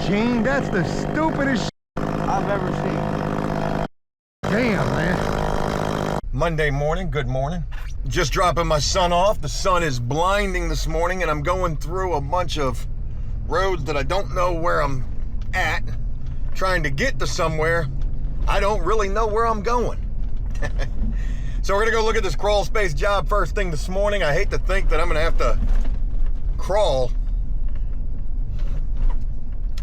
Gene, that's the stupidest shit I've ever seen. Damn, man. Monday morning, good morning. Just dropping my son off. The sun is blinding this morning, and I'm going through a bunch of roads that I don't know where I'm at, trying to get to somewhere. I don't really know where I'm going. So we're gonna go look at this crawl space job first thing this morning. I hate to think that I'm gonna have to crawl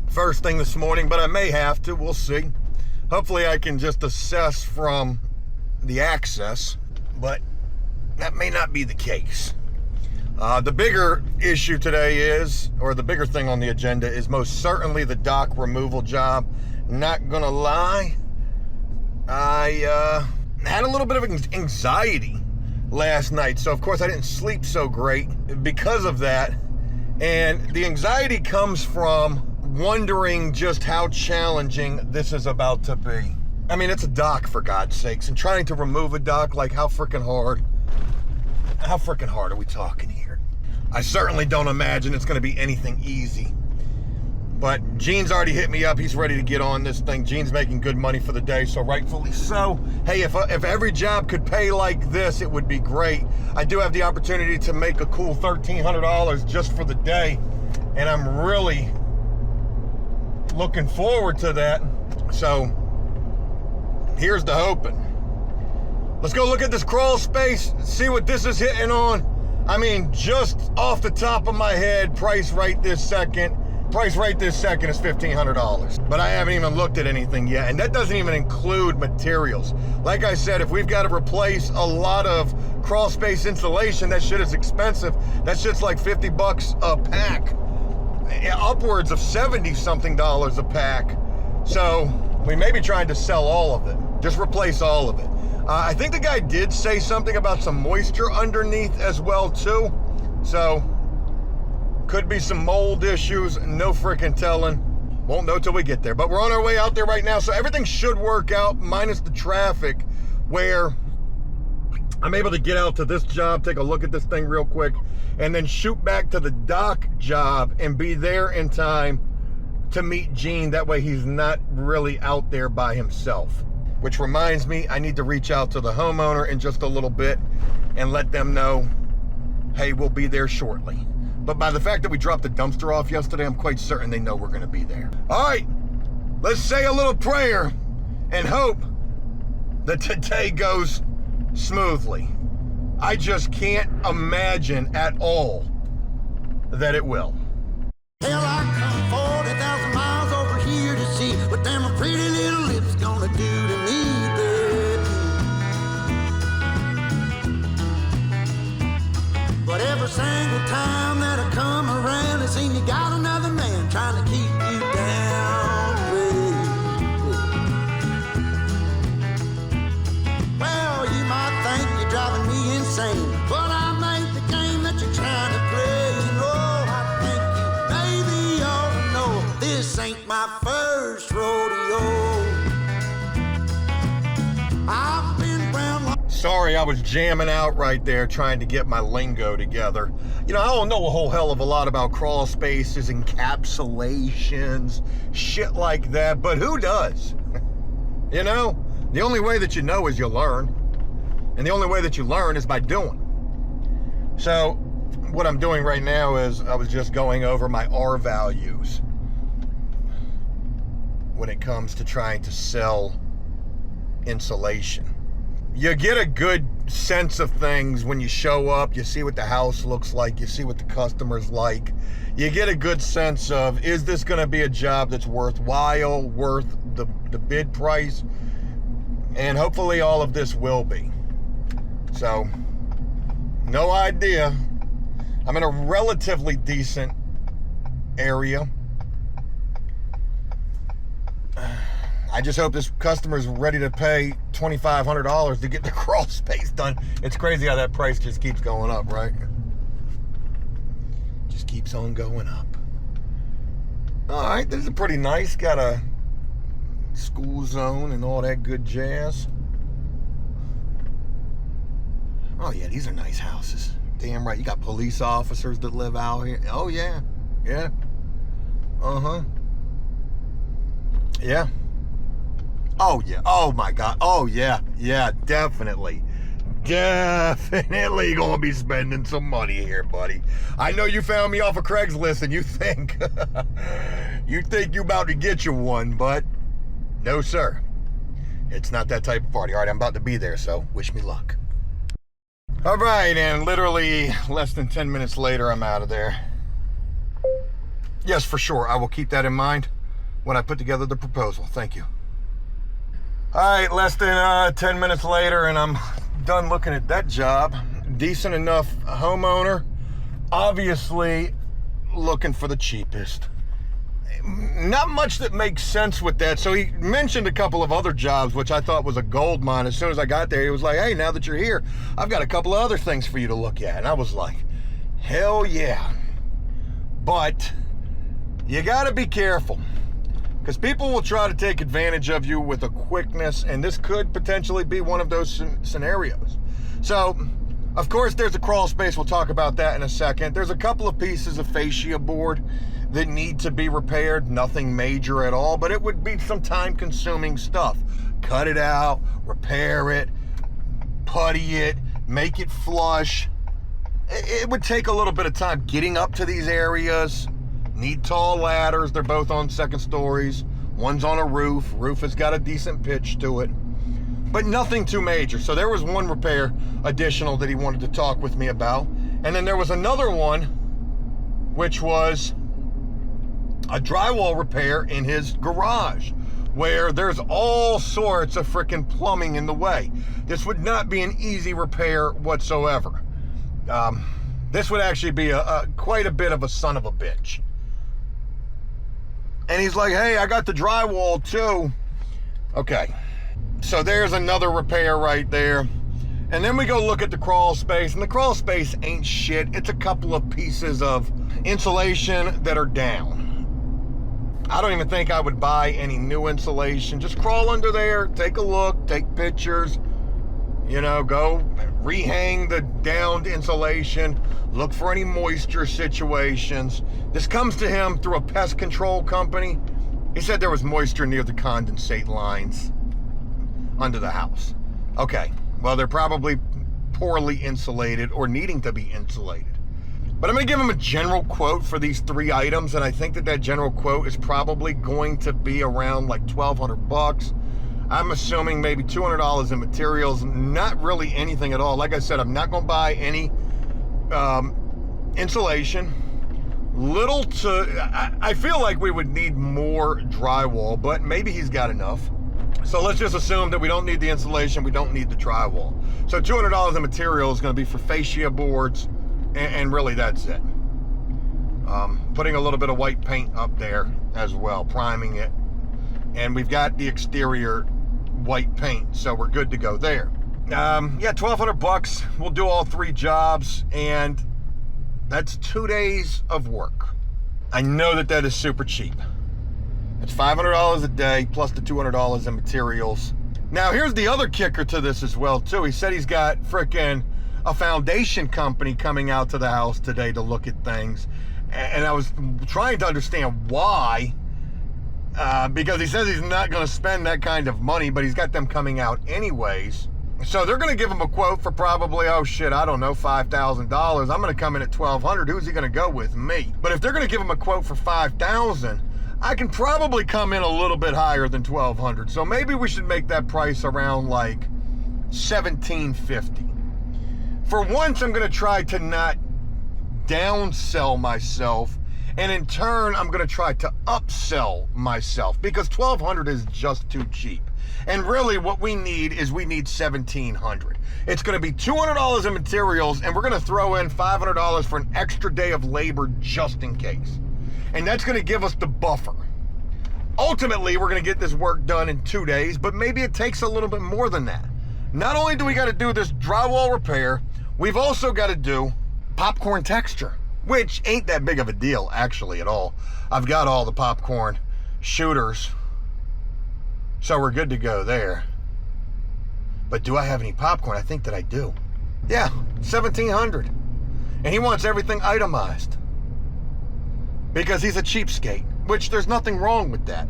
first thing this morning, but I may have to, we'll see. Hopefully I can just assess from the access, but that may not be the case. The bigger issue today is, or the bigger thing on the agenda is most certainly the dock removal job. Not gonna lie, I had a little bit of anxiety last night, so of course I didn't sleep so great because of that. And the anxiety comes from wondering just how challenging this is about to be. I mean, it's a dock, for God's sakes, and trying to remove a dock, like how freaking hard are we talking here? I certainly don't imagine it's going to be anything easy. But Gene's already hit me up. He's ready to get on this thing. Gene's making good money for the day, so rightfully so. Hey, if every job could pay like this, it would be great. I do have the opportunity to make a cool $1,300 just for the day, and I'm really looking forward to that. So here's the hoping. Let's go look at this crawl space, see what this is hitting on. I mean, just off the top of my head, price right this second is $1,500. But I haven't even looked at anything yet, and that doesn't even include materials. Like I said, if we've got to replace a lot of crawl space insulation, that shit is expensive. That shit's like 50 bucks a pack, upwards of 70 something dollars a pack. So we may be trying to sell all of it, just replace all of it. I think the guy did say something about some moisture underneath as well too. So could be some mold issues, no freaking telling. Won't know till we get there, but we're on our way out there right now. So everything should work out minus the traffic, where I'm able to get out to this job, take a look at this thing real quick, and then shoot back to the dock job and be there in time to meet Gene. That way he's not really out there by himself. Which reminds me, I need to reach out to the homeowner in just a little bit and let them know, hey, we'll be there shortly. But by the fact that we dropped the dumpster off yesterday, I'm quite certain they know we're gonna be there. All right, let's say a little prayer and hope that today goes smoothly. I just can't imagine at all that it will. Hell, I come 40,000 miles over here to see what them pretty little lips gonna do to me, baby. But every single time that I come around, I seen you got another man trying to keep you down, baby. Well, you might think you're driving me insane, but I made the game that you're trying to play. You know, I think you maybe ought to know this ain't my first rodeo. I've been around like... Sorry, I was jamming out right there trying to get my lingo together. You know, I don't know a whole hell of a lot about crawl spaces, encapsulations, shit like that, but who does? You know, the only way that you know is you learn, and the only way that you learn is by doing. So what I'm doing right now is I was just going over my R values when it comes to trying to sell insulation. You get a good sense of things when you show up. You see what the house looks like. You see what the customer's like. You get a good sense of, is this going to be a job that's worthwhile, worth the bid price? And hopefully all of this will be. So, no idea. I'm in a relatively decent area. I just hope this customer's ready to pay $2,500 to get the crawl space done. It's crazy how that price just keeps going up, right? Just keeps on going up. All right, this is pretty nice. Got a school zone and all that good jazz. Oh yeah, these are nice houses. Damn right. You got police officers that live out here. Oh yeah. Yeah. Uh-huh. Yeah. Oh, yeah. Oh, my God. Oh, yeah. Yeah, definitely. Definitely gonna be spending some money here, buddy. I know you found me off of Craigslist and you think you about to get you one, but no, sir. It's not that type of party. All right, I'm about to be there, so wish me luck. All right, and literally less than 10 minutes later, I'm out of there. Yes, for sure. I will keep that in mind when I put together the proposal. Thank you. All right, less than 10 minutes later, and I'm done looking at that job. Decent enough homeowner. Obviously looking for the cheapest. Not much that makes sense with that. So he mentioned a couple of other jobs, which I thought was a gold mine. As soon as I got there, he was like, hey, now that you're here, I've got a couple of other things for you to look at. And I was like, hell yeah. But you got to be careful, because people will try to take advantage of you with a quickness, and this could potentially be one of those scenarios. So, of course, there's a crawl space. We'll talk about that in a second. There's a couple of pieces of fascia board that need to be repaired. Nothing major at all, but it would be some time-consuming stuff. Cut it out, repair it, putty it, make it flush. It would take a little bit of time getting up to these areas. Need tall ladders. They're both on second stories. One's on a roof. Roof has got a decent pitch to it, but nothing too major. So there was one repair additional that he wanted to talk with me about. And then there was another one, which was a drywall repair in his garage, where there's all sorts of freaking plumbing in the way. This would not be an easy repair whatsoever. This would actually be quite a bit of a son of a bitch. And he's like, hey, I got the drywall too. Okay, so there's another repair right there. And then we go look at the crawl space, and the crawl space ain't shit. It's a couple of pieces of insulation that are down. I don't even think I would buy any new insulation. Just crawl under there, take a look, take pictures, you know, go rehang the downed insulation, look for any moisture situations. This comes to him through a pest control company. He said there was moisture near the condensate lines under the house. Okay, well, they're probably poorly insulated or needing to be insulated. But I'm gonna give him a general quote for these 3 items, and I think that general quote is probably going to be around like $1,200. I'm assuming maybe $200 in materials, not really anything at all. Like I said, I'm not gonna buy any insulation. I feel like we would need more drywall, but maybe he's got enough. So let's just assume that we don't need the insulation, we don't need the drywall. So $200 in material is gonna be for fascia boards, and really that's it. Putting a little bit of white paint up there as well, priming it. And we've got the exterior white paint, so we're good to go there. Yeah, $1,200. We'll do all 3 jobs, and that's 2 days of work. I know that is super cheap. It's $500 a day plus the $200 in materials. Now, here's the other kicker to this as well, too. He said he's got frickin' a foundation company coming out to the house today to look at things. And I was trying to understand why, because he says he's not going to spend that kind of money, but he's got them coming out anyways. So they're going to give him a quote for probably, oh shit, I don't know, $5,000. I'm going to come in at $1,200. Who's he going to go with? Me. But if they're going to give him a quote for $5,000, I can probably come in a little bit higher than $1,200. So maybe we should make that price around like $1,750. For once, I'm going to try to not downsell myself, and in turn, I'm going to try to upsell myself, because $1,200 is just too cheap. And really what we need is $1,700. It's going to be $200 in materials, and we're going to throw in $500 for an extra day of labor just in case. And that's going to give us the buffer. Ultimately, we're going to get this work done in 2 days, but maybe it takes a little bit more than that. Not only do we got to do this drywall repair, we've also got to do popcorn texture, which ain't that big of a deal actually at all. I've got all the popcorn shooters, so we're good to go there. But do I have any popcorn? I think that I do. Yeah, $1,700. And he wants everything itemized because he's a cheapskate, which there's nothing wrong with that.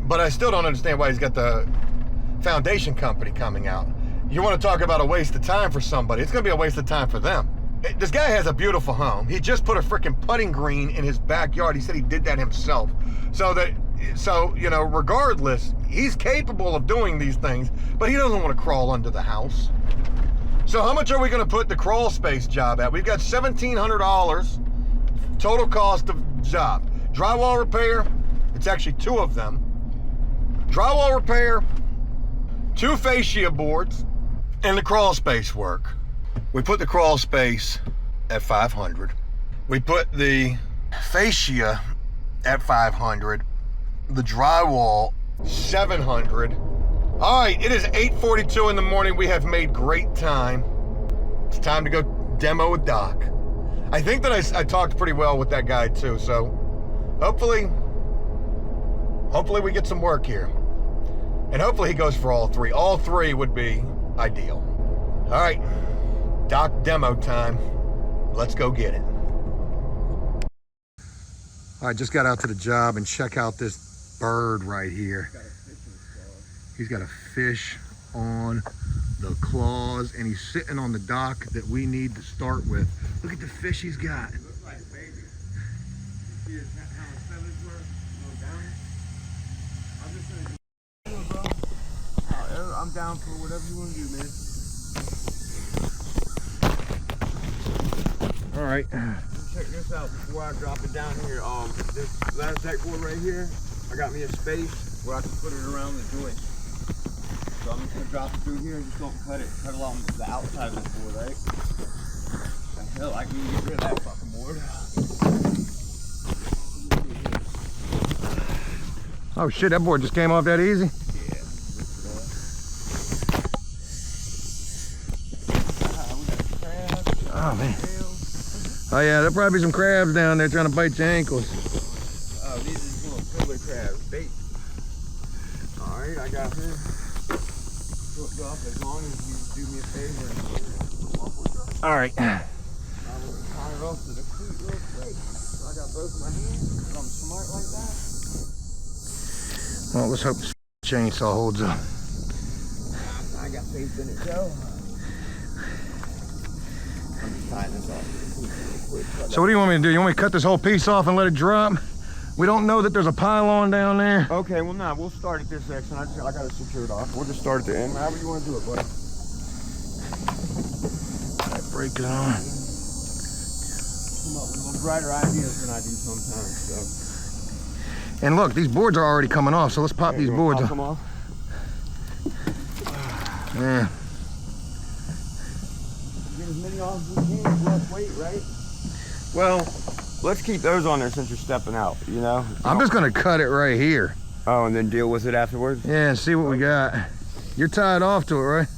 But I still don't understand why he's got the foundation company coming out. You want to talk about a waste of time for somebody, it's going to be a waste of time for them. This guy has a beautiful home. He just put a freaking putting green in his backyard. He said he did that himself. So, you know, regardless, he's capable of doing these things, but he doesn't want to crawl under the house. So how much are we going to put the crawl space job at? We've got $1,700 total cost of job. Drywall repair, it's actually 2 of them. Drywall repair, 2 fascia boards, and the crawl space work. We put the crawl space at 500. We put the fascia at 500. The drywall, 700. All right, it is 8:42 in the morning. We have made great time. It's time to go demo a dock. I think that I talked pretty well with that guy too, so hopefully we get some work here. And hopefully he goes for all 3. All 3 would be ideal. All right, dock demo time. Let's go get it. All right, just got out to the job, and check out this bird right here. He's got a fish on the claws, and he's sitting on the dock that we need to start with. Look at the fish he's got. It looks like a baby. You see how his feathers were going down? I'm just gonna do it, bro. I'm down for whatever you want to do, man. All right. Check this out before I drop it down here. This last deck board right here, I got me a space where I can put it around the joint. So I'm just gonna drop it through here and just don't cut along the outside of this board, right? The hell, I can even get rid of that fucking board. Oh shit, that board just came off that easy? Yeah. We got some crabs. Oh man. Oh yeah, there'll probably be some crabs down there trying to bite your ankles. Oh, these are little pillar crabs, bait. Alright, I got her hooked up as long as you do me a favor and All right. I will tie her off to the cleat real quick. So I got both my hands, because I'm smart like that. Well, let's hope this chainsaw holds up. I got faith in it, Joe. I'm just tying this off. So what do you want me to do? You want me to cut this whole piece off and let it drop? We don't know that there's a pylon down there. Okay, well, nah, we'll start at this section. I got it secured off. We'll just start at the end. However you want to do it, buddy. That break it on. Come up with a little brighter ideas than I do sometimes, so. And look, these boards are already coming off, so let's pop these boards pop off. them off. Yeah. Get as many off as we can, less weight, right? Well, let's keep those on there since you're stepping out, you know? I'm just gonna cut it right here. Oh, and then deal with it afterwards? Yeah, and see what we got. You're tied off to it, right?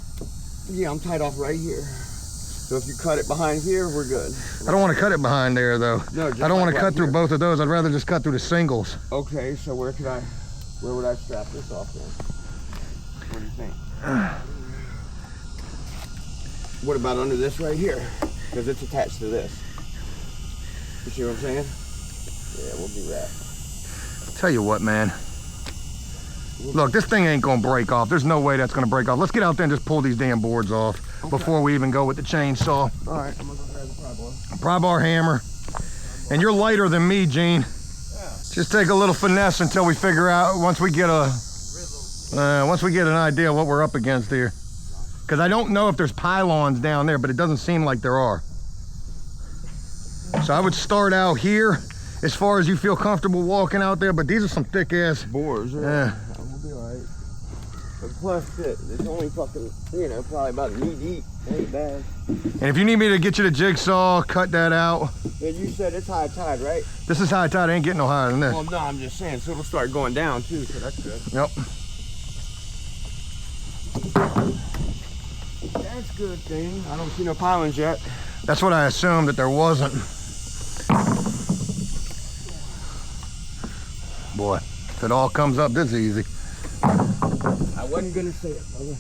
Yeah, I'm tied off right here. So if you cut it behind here, we're good. I don't want to cut it behind there, though. No, just I don't want to like cut right through here. both of those. I'd rather just cut through the singles. Okay, so where would I strap this off then? What do you think? What about under this right here? Because it's attached to this. You see what I'm saying? Yeah, we'll do that. Tell you what, man. Look, this thing ain't gonna break off. There's no way that's gonna break off. Let's get out there and just pull these damn boards off before we even go with the chainsaw. All right, I'm gonna go grab the pry bar. Pry bar hammer. And you're lighter than me, Gene. Yeah. Just take a little finesse until we figure out, once we get an idea what we're up against here. Because I don't know if there's pylons down there, but it doesn't seem like there are. So I would start out here as far as you feel comfortable walking out there, but these are some thick ass Boars, yeah. We'll be all right. But plus, it's only fucking, you know, probably about a knee deep. Ain't bad. And if you need me to get you the jigsaw, cut that out. Yeah, you said it's high tide, right? This is high tide, ain't getting no higher than this. Well, no, I'm just saying, so it'll start going down too, so that's good. Yep. That's a good thing. I don't see no pylons yet. That's what I assumed, that there wasn't. Boy, if it all comes up this easy. I wasn't gonna say it, brother.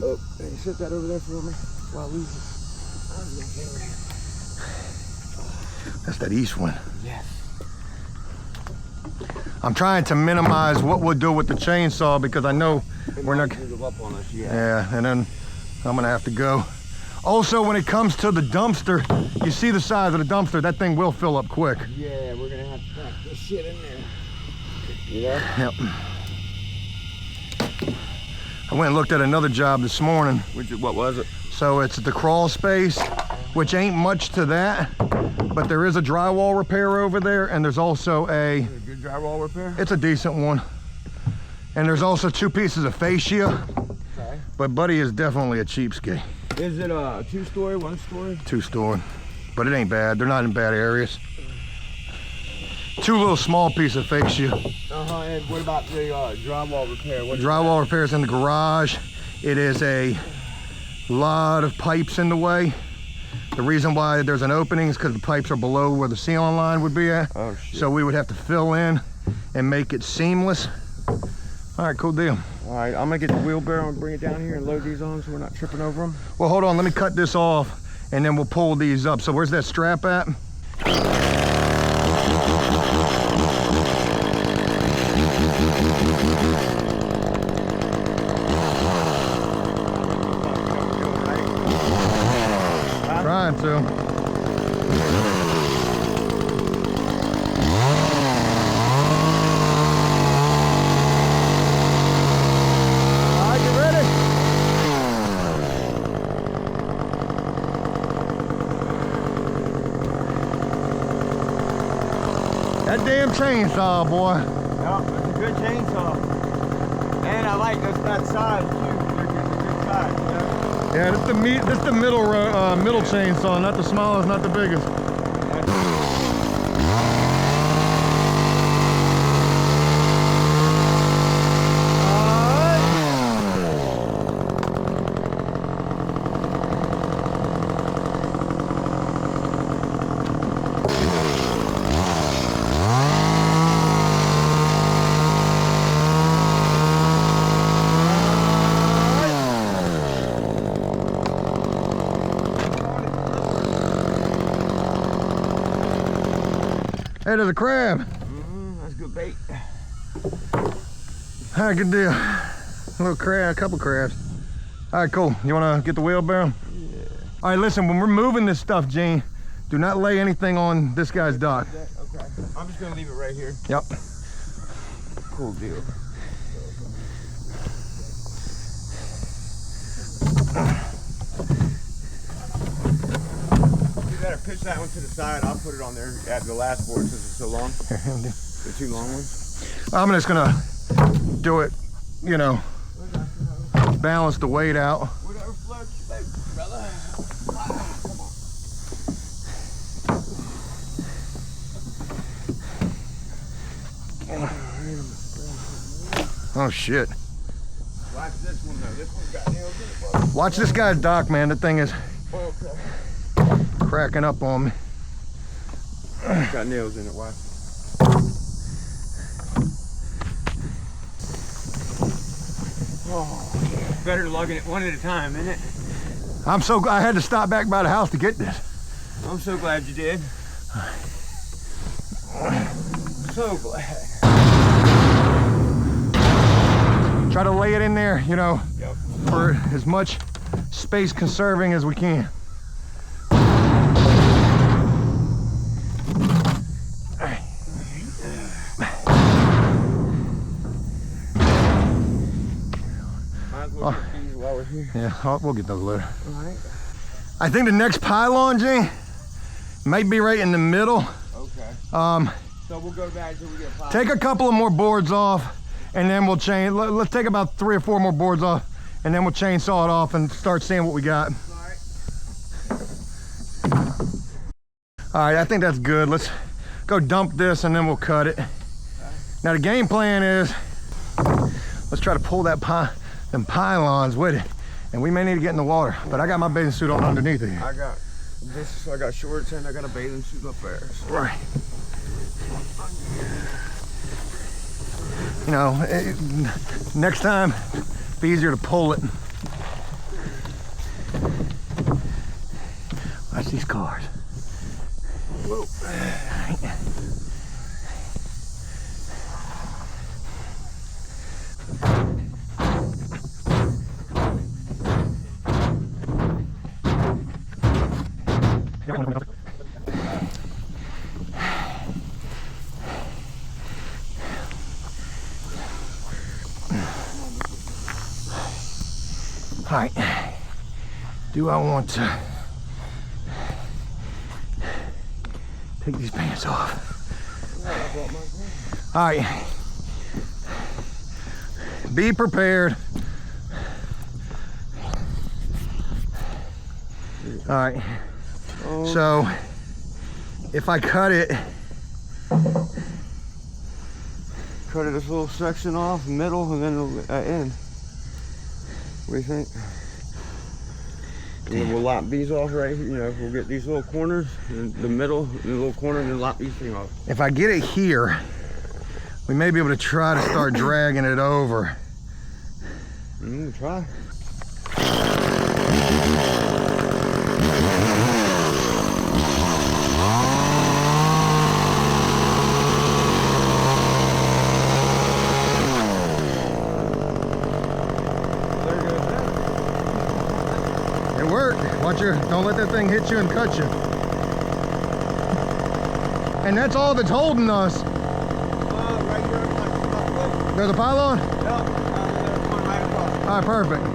Oh, hey, set that over there for me while I lose it. That's that east wind. Yes. I'm trying to minimize what we'll do with the chainsaw because I know we're not. Give up on us, Yeah, and then I'm gonna have to go. Also, when it comes to the dumpster, you see the size of the dumpster, that thing will fill up quick. Yeah, we're gonna have to pack this shit in there. You know? Yep. I went and looked at another job this morning. What was it? So it's the crawl space, which ain't much to that, but there is a drywall repair over there, and there's also a good drywall repair? It's a decent one. And there's also 2 pieces of fascia. Okay. But Buddy is definitely a cheapskate. Is it a 2-story, 1-story? 2-story. But it ain't bad. They're not in bad areas. 2 little small pieces of fascia. And what about the drywall repair? Drywall repair is in the garage. It is a lot of pipes in the way. The reason why there's an opening is because the pipes are below where the ceiling line would be at. Oh, shit. So we would have to fill in and make it seamless. All right, cool deal. All right, I'm gonna get the wheelbarrow and bring it down here and load these on so we're not tripping over them. Well, hold on, let me cut this off and then we'll pull these up. So where's that strap at? Trying to. That damn chainsaw, boy. Yeah, it's a good chainsaw. And I like that size too. It's a good size, you know? Yeah, this the middle chainsaw, not the smallest, not the biggest. Hey, there's a crab. That's good bait. All right, good deal. A little crab, a couple crabs. All right, cool. You wanna get the wheelbarrow? Yeah. All right, listen, when we're moving this stuff, Gene, do not lay anything on this guy's dock. Okay. I'm just gonna leave it right here. Yep. Cool deal. You better pitch that one to the side. I'll put it on there at the last board since it's so long. The 2 long ones. I'm just gonna do it, you know, balance the weight out. Whatever floats your boat, brother. Oh shit. Watch this one though. This one's got nails in it, brother. Watch this guy's dock, man. That thing is Okay. cracking up on me. It's got nails in it, watch. Oh, better lugging it one at a time, isn't it? I'm so glad I had to stop back by the house to get this. I'm so glad you did. So glad. Try to lay it in there, you know, Yep. for as much space conserving as we can. Might as well get these while we're here. Yeah, we'll get those later. All right. I think the next pylon, Gene, might be right in the middle. Okay. So we'll go back until we get a pile. Take a couple of more boards off, and then we'll chain. Let's take about 3 or 4 more boards off, and then we'll chainsaw it off and start seeing what we got. All right, I think that's good. Let's go dump this, and then we'll cut it. Now the game plan is, let's try to pull that them pylons with it, and we may need to get in the water. But I got my bathing suit on underneath it here. I got this. I got shorts and I got a bathing suit up there. So. Right. You know, next time, be easier to pull it. Watch these cars. Whoa. All right, do I want to take these pants off? All right, be prepared. All right, so if I cut it, This little section off, middle, and then the end. What do you think? And then we'll lop these off right here. You know, we'll get these little corners, and the middle, and the little corner, and then lop these things off. if I get it here, we may be able to try to start dragging it over. Try. It worked. Don't let that thing hit you and cut you. And that's all that's holding us. Right here, There's a pylon? there's one right across. All right, perfect.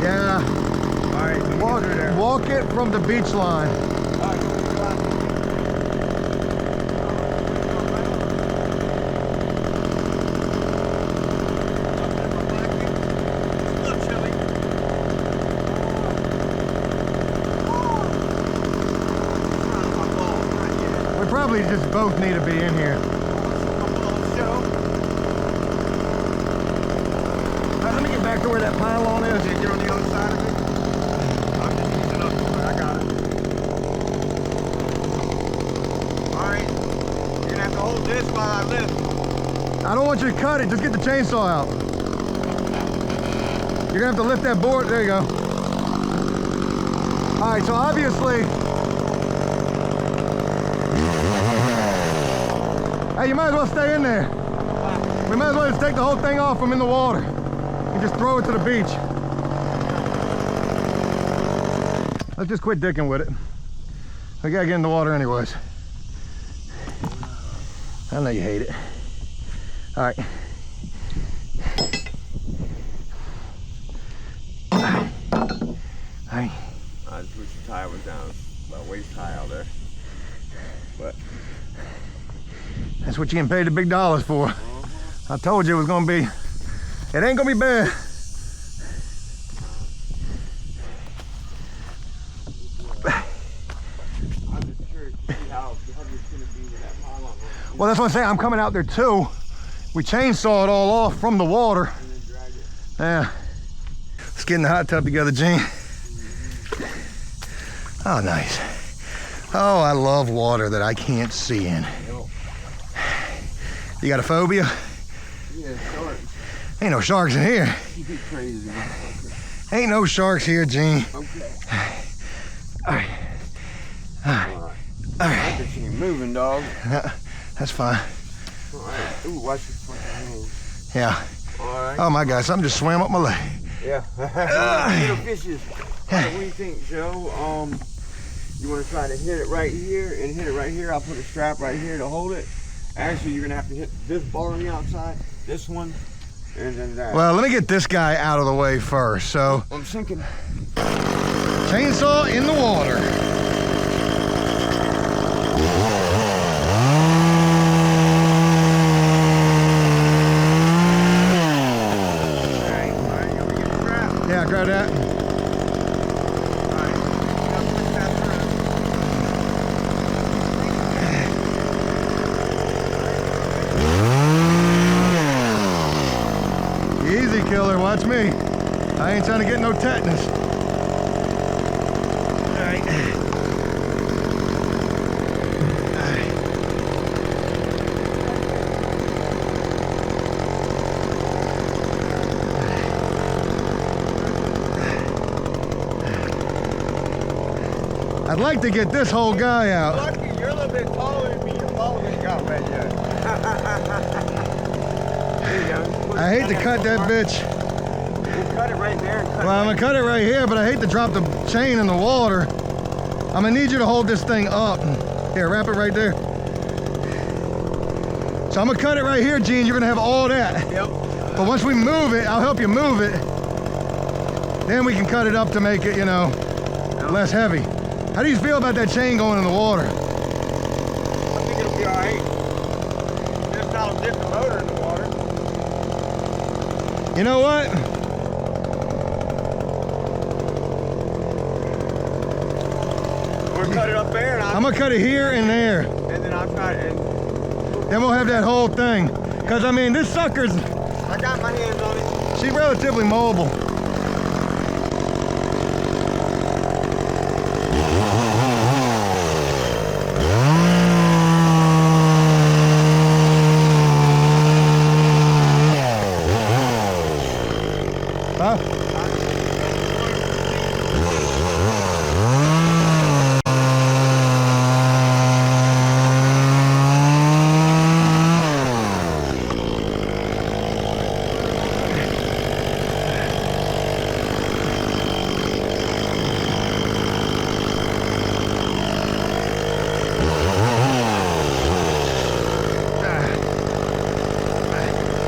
Yeah. All right, Walk it from the beach line. We probably just both need to be in here. Let me get back to where that pylon is. You're on the other side of it. I'm just using up. I got it. All right. You're gonna have to hold this while I lift. I don't want you to cut it, just get the chainsaw out. You're gonna have to lift that board, there you go. All right, so obviously, hey, you might as well stay in there. We might as well just take the whole thing off from in the water and just throw it to the beach. Let's just quit dicking with it. We gotta get in the water anyways. I know you hate it. All right. Hey. I just wish the tire was down about waist high out there. But That's what you getting paid the big dollars for. I told you it was gonna be, it ain't gonna be bad. I'm just curious to see how heavy it's gonna be with that pylon. Well, that's what I'm saying, I'm coming out there too. We chainsaw it all off from the water. And then drag it. Yeah. Let's get in the hot tub together, Gene. Oh, nice. Oh, I love water that I can't see in. You got a phobia? Yeah, sharks. Ain't no sharks in here. You be crazy, motherfucker. Ain't no sharks here, Gene. Okay. All right. All right. All I right. bet you ain't moving, dog. That's fine. All right. Ooh, watch your fucking hands. Yeah. All right. Oh my God, something just swam up my leg. Yeah. Little fishes. What do you think, Joe? You want to try to hit it right here and hit it right here? I'll put a strap right here to hold it. Actually, you're gonna have to hit this bar on the outside, this one, and then that. Well, let me get this guy out of the way first. So, I'm sinking. chainsaw in the water. Alright, you want me to get the strap? Yeah, grab that. Alright, you gotta push that through. I ain't trying to get no tetanus. All right. I'd like to get this whole guy out. Lucky, you're a little bit taller than me. Your ball ain't got wet yet. There you go. I hate to cut that bitch. We'll cut it right there. And cut Well, I'm gonna cut it right here, but I hate to drop the chain in the water. I'm gonna need you to hold this thing up. Here, wrap it right there. So I'm gonna cut it right here, Gene. You're gonna have all that. Yep. But once we move it, I'll help you move it. Then we can cut it up to make it, you know, less heavy. How do you feel about that chain going in the water? I think it'll be all right. Just how to dip the motor in the water. You know what? We're gonna cut it up there, and I'm gonna cut it here and there. and then I'll try it. And Then we'll have that whole thing. Cause I mean, this sucker's, I got my hands on it. she's relatively mobile. Huh?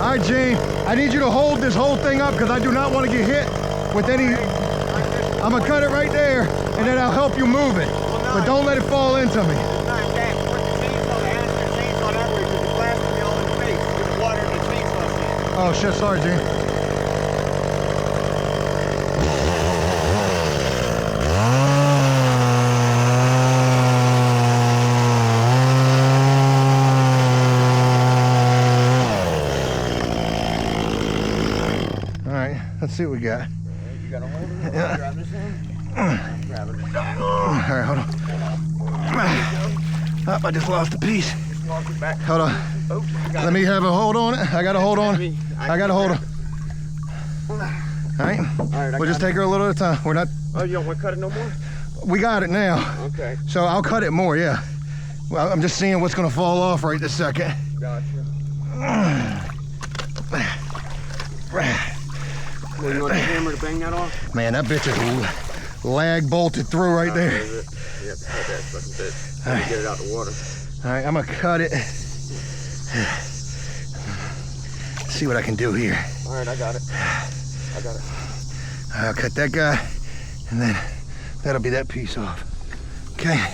All right, Gene, I need you to hold this whole thing up because I do not want to get hit with any. I'm gonna cut it right there, and then I'll help you move it. But don't let it fall into me. Oh shit, sorry, Gene. All right, let's see what we got. You gotta hold it. Grab this one. Grab it. All right, hold on. Oh, I just lost a piece. Walk it back. Hold on. Oh, you got Let me have a hold on it. I got a hold on it. I got a hold on. All right. I We'll just got take her a little at a time. We're not. Oh, you don't want to cut it no more? We got it now. Okay. So I'll cut it more. Yeah. Well, I'm just seeing what's gonna fall off right this second. Gotcha. Well, you want the hammer to bang that off? Man, that bitch is lag bolted through right there. You have to cut that fucking bit. Let me get it out the water. All right, I'm gonna cut it. See what I can do here. All right, I got it. I got it. I'll cut that guy, and then that'll be that piece off. Okay.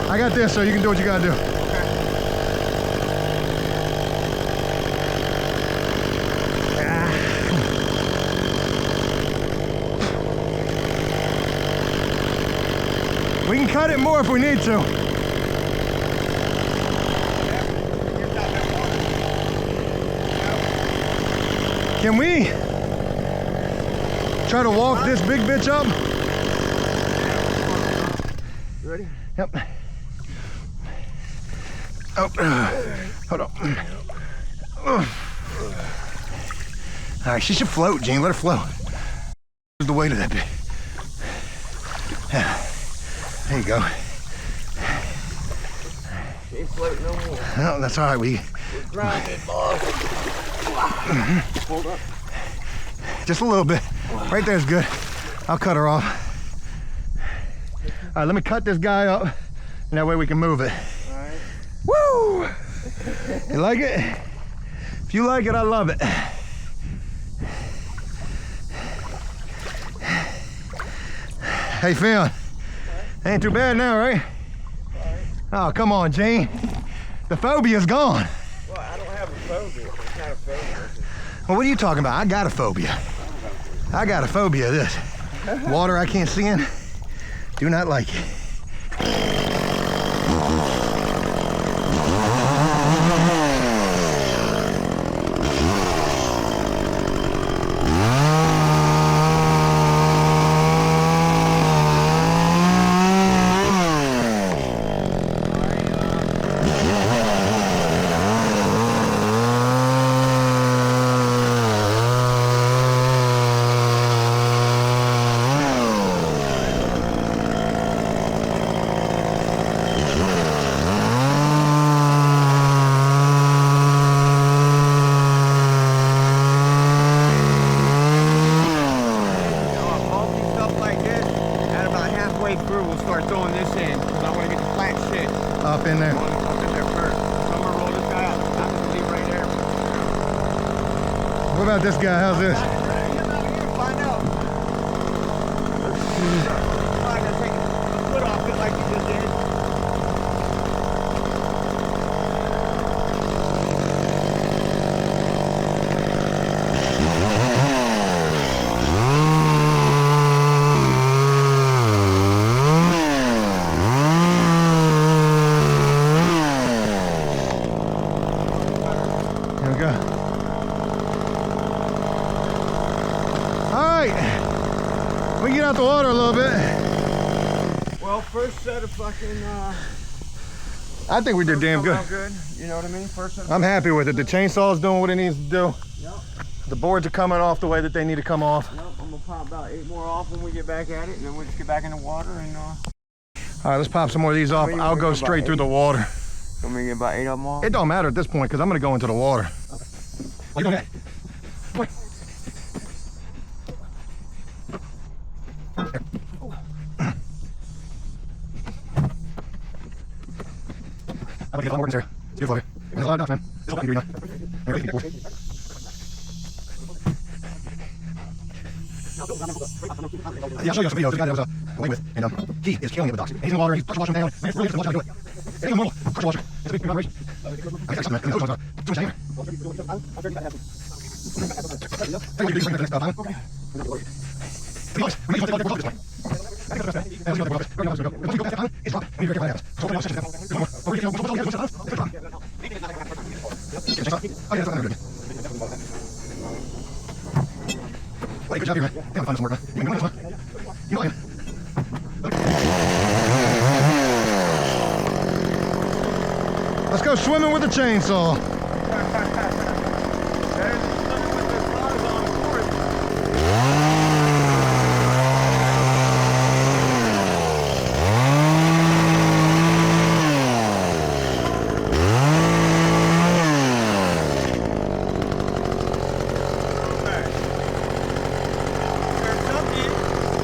I got this, so you can do what you gotta do. We can cut it more if we need to. Can we try to walk this big bitch up? You ready? Yep. Oh, hold on. All right, she should float, Gene. Let her float. There's the weight of that bit. Yeah. There you go. She ain't floating no more. No, that's all right. We're grinding, boss. Hold up. Just a little bit. Right there's good. I'll cut her off. All right, let me cut this guy up, and that way we can move it. All right. Woo! You like it? If you like it, I love it. Hey, Finn. Ain't too bad now, right? Oh, come on, Gene. The phobia's gone. Well, I don't have a phobia. It's not a phobia. Well, what are you talking about? I got a phobia. I got a phobia of this. Water I can't see in. Do not like it. Through, we'll start throwing this in because I want to get the flat shit Up in there. up in there first. So I'm gonna roll this guy out. I'm gonna leave right there. What about this guy? How's this? Get him out of here and find out. I'm not gonna take the foot off it like you just did. We can get out the water a little bit. Well, first set of fucking I think we did damn good. good. You know what I mean? First set of I'm happy with it. The chainsaw's doing what it needs to do. Yep. The boards are coming off the way that they need to come off. Yep, I'm gonna pop about 8 more off when we get back at it, and then we'll just get back in the water and All right, let's pop some more of these off. I'll go straight through the water. let me get about 8 of them off. It don't matter at this point because I'm gonna go into the water. What are you doing? Wait. I want to get a lot more work in this area. It's beautiful over here. There's a lot of ducks, man. This whole thing you're doing now. Anyway, people. Yeah, I'll show you some videos. The guy that I was away with, and he is killing it with ducks. He's in the water, he's pressure washing them down. Man, it's really difficult to watch how to do it. It's not normal. Pressure washer. It's a big operation. I got something, man. The ocean's too much down here. I think we can do next time. Okay. To be honest, we need to take a look at this way. I think that's the best bet. Let's go back. We're going to go. Once we go back down, it's drop. We need to be careful what happens. So open up sections now. There's one more. But we're going to go. It's drop. It's drop. Okay, check out. Oh, yeah, that's not good. Well, good job here, man. Damn, find some work, man. You can go on this one. You know I am. Let's go swimming with the chainsaw.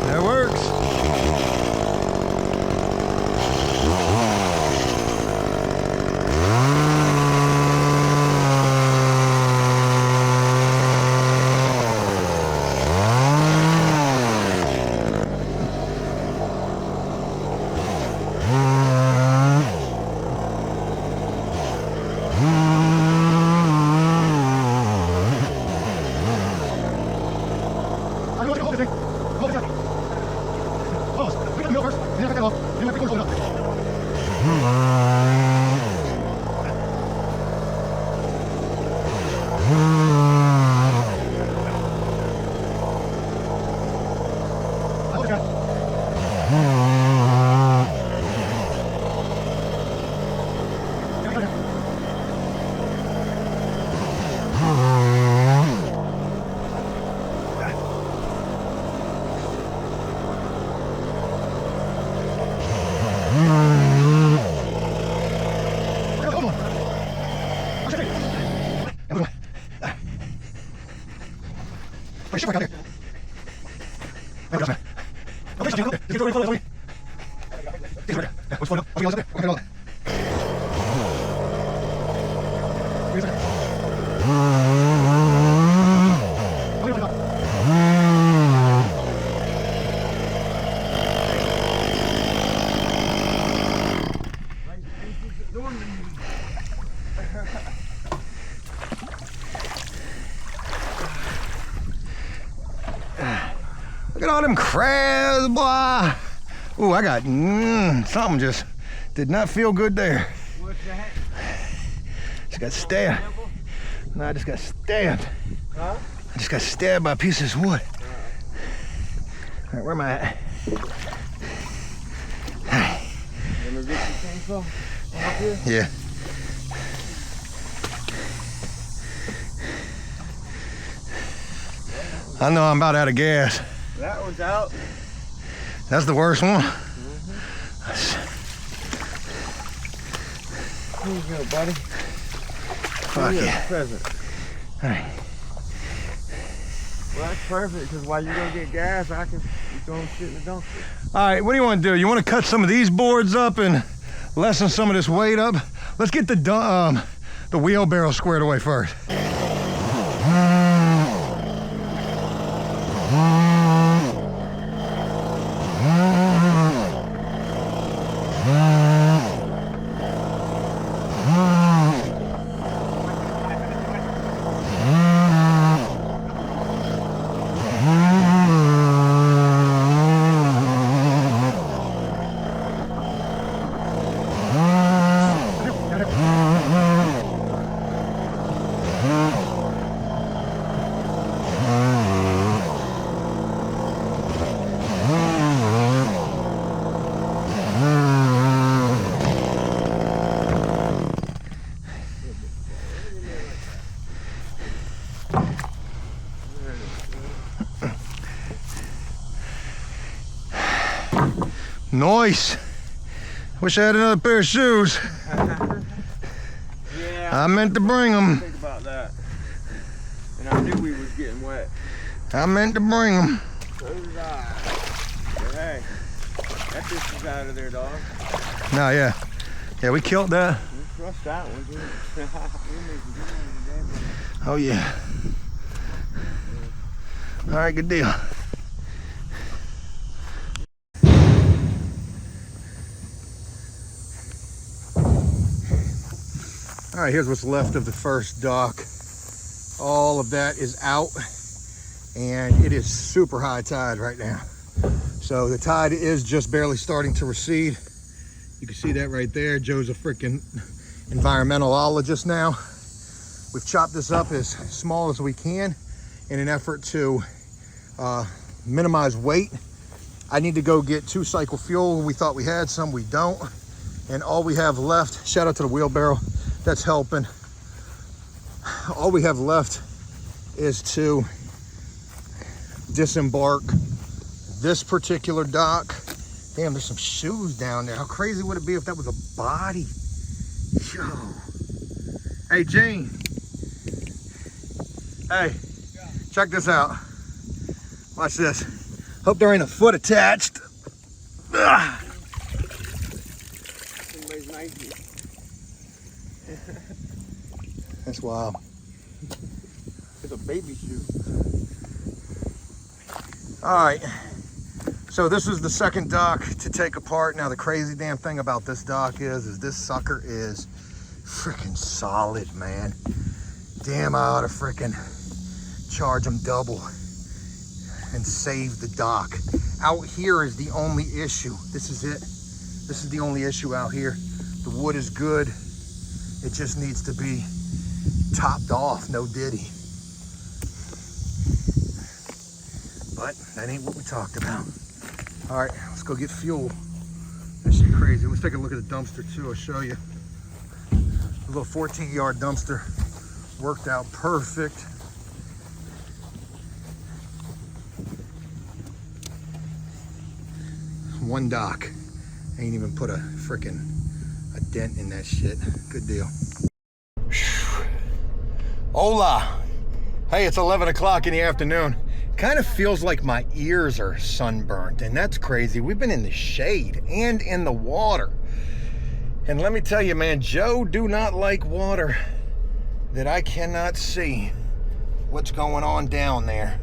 That works. Shit, right out here. There we go, man. Okay, so get the way forward, get it right there. Yeah, what's floating up? Okay, all that there. Okay, all that. Where's that? Okay, Look at all them crabs, boy. Ooh, I got, something just did not feel good there. What's that? Just got stabbed. No, I just got stabbed. Huh? I just got stabbed by a piece of this wood. All right, where am I at? Let me get your chainsaw up here. Yeah. I know I'm about out of gas. That one's out. That's the worst one. Here you go, buddy. Fuck Here's yeah. a present. All right. Well, that's perfect, because while you go get gas, I can go and shit in the dumpster. All right, what do you want to do? You want to cut some of these boards up and lessen some of this weight up? Let's get the wheelbarrow squared away first. Nice. Wish I had another pair of shoes. Yeah. I meant to bring them. Think about that. And I knew we was getting wet. I meant to bring them. So did I. But hey, that fish is out of there, dog. No, yeah. Yeah, we killed that. You trust that one, dude. Oh, yeah. All right, good deal. All right, here's what's left of the first dock. All of that is out, and it is super high tide right now. So the tide is just barely starting to recede. You can see that right there. Joe's a freaking environmentalologist now. We've chopped this up as small as we can in an effort to minimize weight. I need to go get 2 cycle fuel. We thought we had some, we don't. And all we have left, shout out to the wheelbarrow, that's helping. All we have left is to disembark this particular dock. Damn, there's some shoes down there. How crazy would it be if that was a body? Yo. Hey, Gene. Hey, check this out. Watch this. Hope there ain't a foot attached. Ugh. Somebody's Nike. That's wild. It's a baby shoe. All right, so this is the second dock to take apart. Now the crazy damn thing about this dock is this sucker is freaking solid, man. Damn, I ought to freaking charge them double and save the dock. Out here is the only issue. This is it. This is the only issue out here. The wood is good. It just needs to be topped off, no diddy. But that ain't what we talked about. All right, let's go get fuel. This shit crazy. Let's take a look at the dumpster too, I'll show you. A little 14-yard dumpster, worked out perfect. One dock. Ain't even put a frickin' dent in that shit. Good deal. Hola. Hey, it's 11 o'clock in the afternoon. Kind of feels like my ears are sunburnt, and that's crazy. We've been in the shade and in the water. And let me tell you, man, Joe do not like water that I cannot see what's going on down there.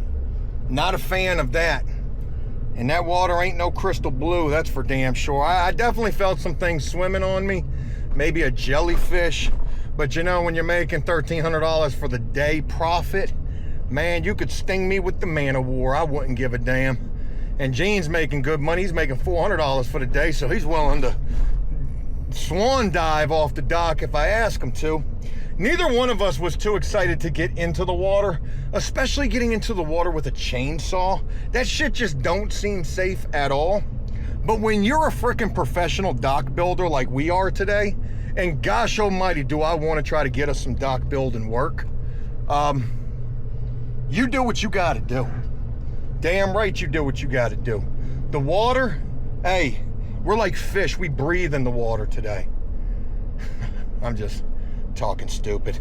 Not a fan of that. And that water ain't no crystal blue, that's for damn sure. I definitely felt some things swimming on me, maybe a jellyfish. But you know, when you're making $1,300 for the day profit, man, you could sting me with the man of war. I wouldn't give a damn. And Gene's making good money. He's making $400 for the day, so he's willing to swan dive off the dock if I ask him to. Neither one of us was too excited to get into the water, especially getting into the water with a chainsaw. That shit just don't seem safe at all. But when you're a freaking professional dock builder like we are today, and gosh almighty, do I want to try to get us some dock building work, you do what you got to do. Damn right you do what you got to do. The water, hey, we're like fish. We breathe in the water today. I'm just talking stupid.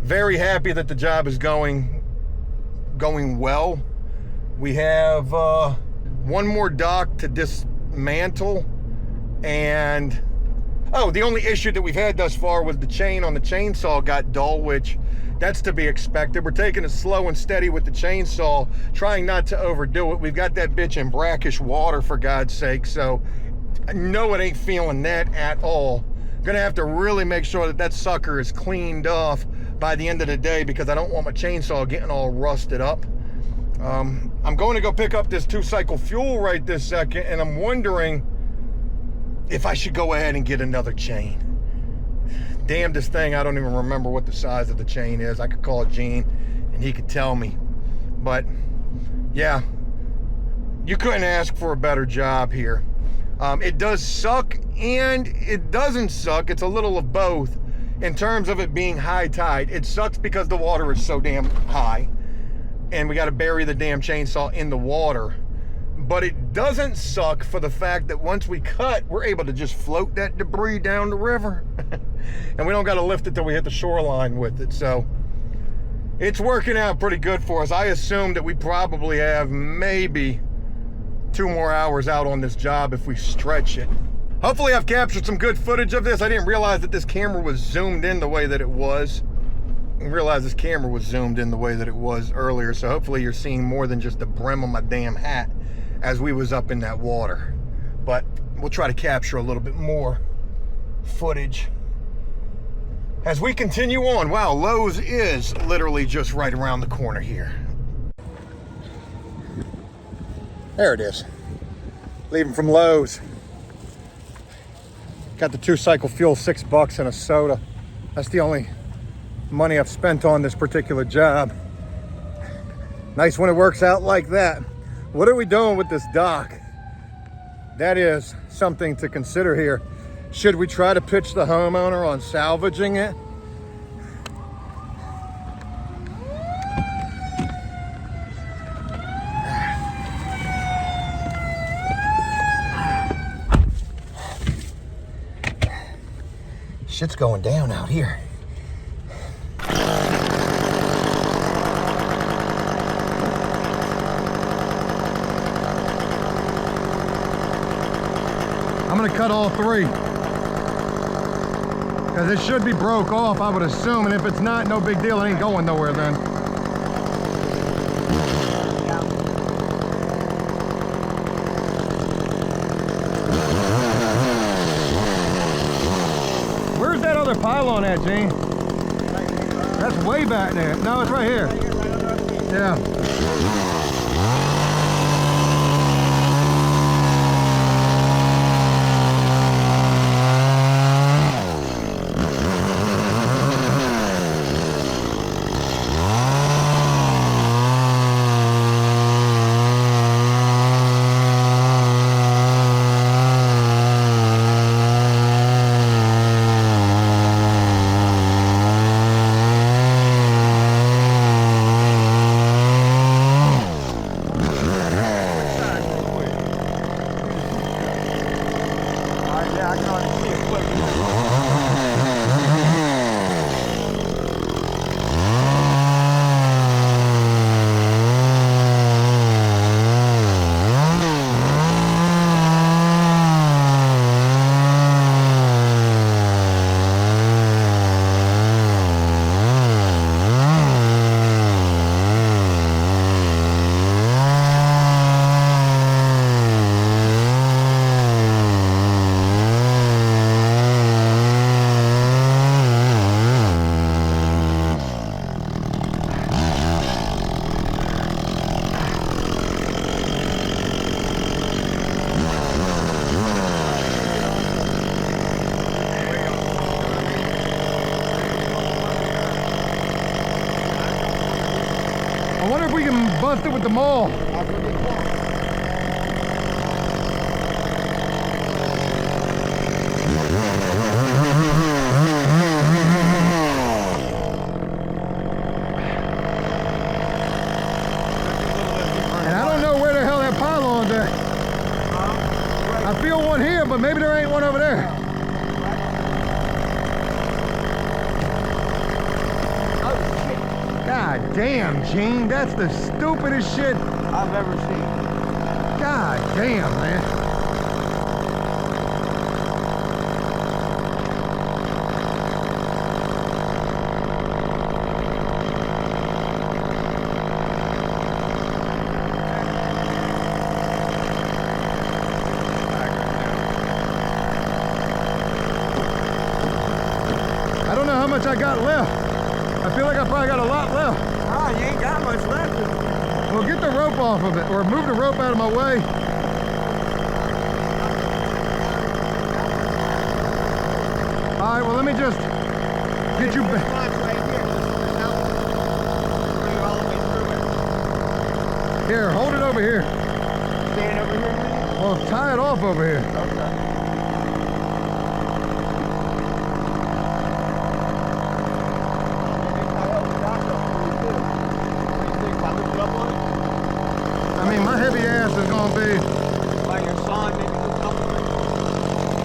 Very happy that the job is going well. We have one more dock to dismantle, and the only issue that we've had thus far was the chain on the chainsaw got dull, which that's to be expected. We're taking it slow and steady with the chainsaw, trying not to overdo it. We've got that bitch in brackish water, for God's sake, so no, it ain't feeling that at all. Gonna have to really make sure that that sucker is cleaned off by the end of the day, because I don't want my chainsaw getting all rusted up. I'm going to go pick up this 2-cycle fuel right this second, and I'm wondering if I should go ahead and get another chain. Damn this thing, I don't even remember what the size of the chain is. I could call Gene and he could tell me. But yeah, you couldn't ask for a better job here. It does suck and it doesn't suck. It's a little of both in terms of it being high tide. It sucks because the water is so damn high and we got to bury the damn chainsaw in the water. But it doesn't suck for the fact that once we cut, we're able to just float that debris down the river. And we don't got to lift it till we hit the shoreline with it. So it's working out pretty good for us. I assume that we probably have maybe 2 more hours out on this job if we stretch it. Hopefully I've captured some good footage of this. I didn't realize that this camera was zoomed in the way that it was. I didn't realize this camera was zoomed in the way that it was earlier. So hopefully you're seeing more than just the brim of my damn hat as we was up in that water. But we'll try to capture a little bit more footage as we continue on. Wow, Lowe's is literally just right around the corner here. There it is. Leaving from Lowe's. Got the 2-cycle fuel, $6 and a soda. That's the only money I've spent on this particular job. Nice when it works out like that. What are we doing with this dock? That is something to consider here. Should we try to pitch the homeowner on salvaging it? Shit's going down out here. I'm gonna cut all 3. Because it should be broke off, I would assume, and if it's not, no big deal, it ain't going nowhere then. Where's that other pylon at, Gene? That's way back there. No, it's right here. Yeah. we can bust it with the maul. And I don't know where the hell that pylon's at. I feel one here, but maybe there ain't one over there. God damn, Gene, that's the stupidest shit I've ever seen. God damn, man. I don't know how much I got left. I feel like I probably got a lot left. Ah, you ain't got much left. Well, get the rope off of it, or move the rope out of my way. All right, well, let me just get you back. Here, hold it over here. Staying over here? Well, tie it off over here. Okay. I mean, my heavy ass is gonna be. Like your son, maybe do something.